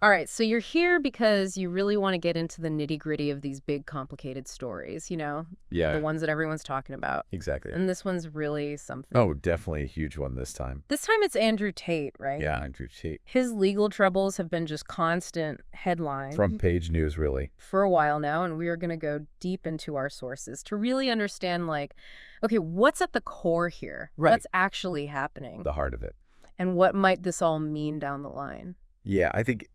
All right, so you're here because you really want to get into the nitty-gritty of these big, complicated stories, the Yeah, ones that everyone's talking about. exactly. And this one's really something. Oh, definitely a huge one this time. This time it's Andrew Tate, right? Yeah, Andrew Tate. His legal troubles have been just constant headlines Front page news, really. for a while now, and we are going to go deep into our sources to really understand, okay, what's at the core here? Right. What's actually happening? The heart of it. And what might this all mean down the line? Yeah, I think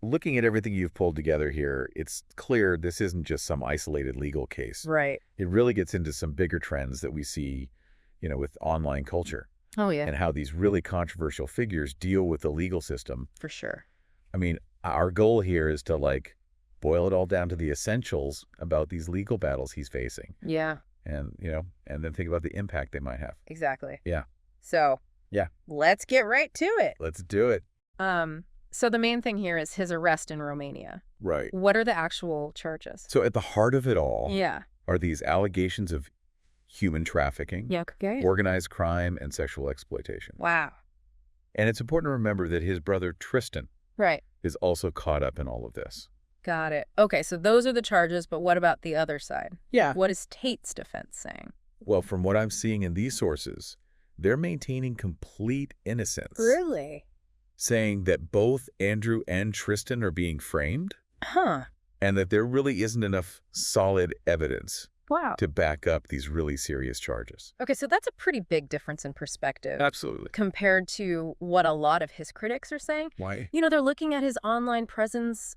looking at everything you've pulled together here, it's clear this isn't just some isolated legal case. Right. It really gets into some bigger trends that we see, with online culture Oh, yeah, and how these really controversial figures deal with the legal system. for sure. I mean, our goal here is to boil it all down to the essentials about these legal battles he's facing. Yeah, And, and then think about the impact they might have. exactly. Yeah. So, Yeah. let's get right to it. Let's do it. So the main thing here is his arrest in Romania. Right. What are the actual charges? So at the heart of it all Yeah. are these allegations of human trafficking, Yeah, okay. organized crime, and sexual exploitation. Wow. And it's important to remember that his brother Tristan Right. is also caught up in all of this. Got it. Okay, so those are the charges, but what about the other side? Yeah. What is Tate's defense saying? Well, from what I'm seeing in these sources, they're maintaining complete innocence. Really? Saying that both Andrew and Tristan are being framed Huh. and that there really isn't enough solid evidence Wow. to back up these really serious charges. Okay, so that's a pretty big difference in perspective Absolutely. compared to what a lot of his critics are saying. Why? They're looking at his online presence,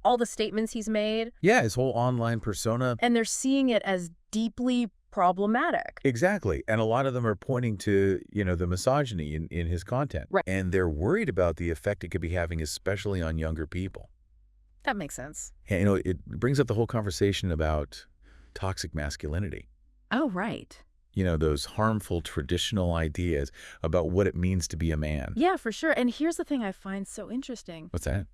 all the statements he's made, Yeah, his whole online persona. and they're seeing it as deeply problematic. Exactly. And a lot of them are pointing to, the misogyny in his content. Right. And they're worried about the effect it could be having, especially on younger people. That makes sense. And, it brings up the whole conversation about toxic masculinity. Oh, right. Those harmful traditional ideas about what it means to be a man. Yeah, for sure. And here's the thing I find so interesting. What's that?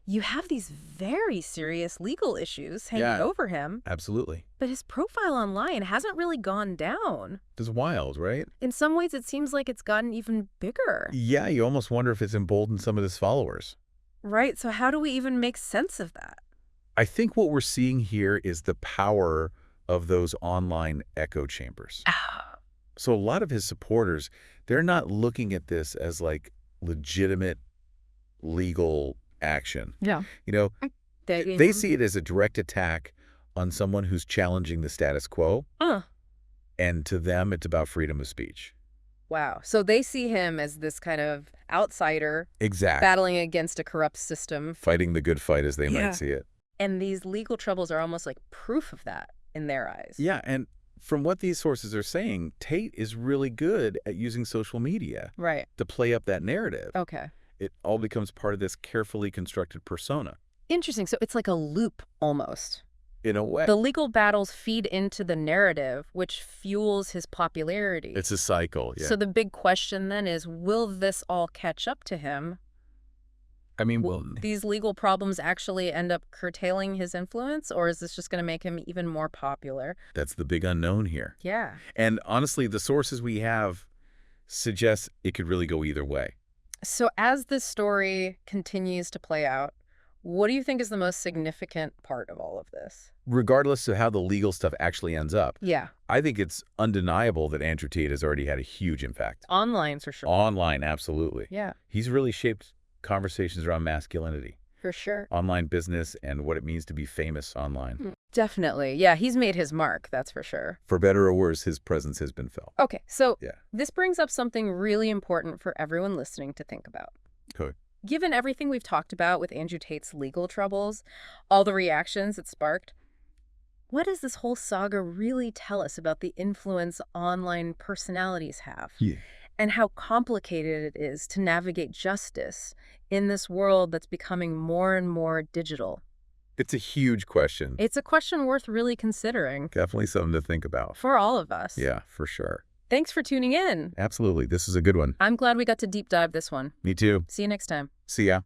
You have these very serious legal issues hanging Yeah. over him, Absolutely. but his profile online hasn't really gone down. It's wild, right? In some ways, it seems like it's gotten even bigger. Yeah, you almost wonder if it's emboldened some of his followers. Right, so how do we even make sense of that? I think what we're seeing here is the power of those online echo chambers. Ah, So a lot of his supporters, they're not looking at this as legitimate legal action. yeah. They see it as a direct attack on someone who's challenging the status quo. And to them, it's about freedom of speech. Wow. So they see him as this kind of outsider Exactly. battling against a corrupt system. Fighting the good fight as they Yeah. might see it. And these legal troubles are almost like proof of that in their eyes. Yeah, and from what these sources are saying, Tate is really good at using social media Right. to play up that narrative. Okay. It all becomes part of this carefully constructed persona. Interesting. So it's like a loop almost. In a way, The legal battles feed into the narrative, which fuels his popularity. it's a cycle. Yeah. So the big question then is, will this all catch up to him? I mean, Will these legal problems actually end up curtailing his influence, or is this just going to make him even more popular? that's the big unknown here. Yeah. And honestly, the sources we have suggest it could really go either way. So as this story continues to play out, what do you think is the most significant part of all of this? Regardless of how the legal stuff actually ends up, Yeah. I think it's undeniable that Andrew Tate has already had a huge impact. Online, for sure. Online, absolutely. Yeah, He's really shaped conversations around masculinity, for sure. online business, and what it means to be famous online. Definitely. Yeah, he's made his mark, that's for sure. For better or worse, his presence has been felt. Okay, so Yeah. this brings up something really important for everyone listening to think about. Okay. Given everything we've talked about with Andrew Tate's legal troubles, all the reactions it sparked, what does this whole saga really tell us about the influence online personalities have? Yeah. And how complicated it is to navigate justice in this world that's becoming more and more digital? It's a huge question. It's a question worth really considering Definitely something to think about. for all of us. Yeah, for sure. Thanks for tuning in. Absolutely. This is a good one. I'm glad we got to deep dive this one. Me too. See you next time. See ya.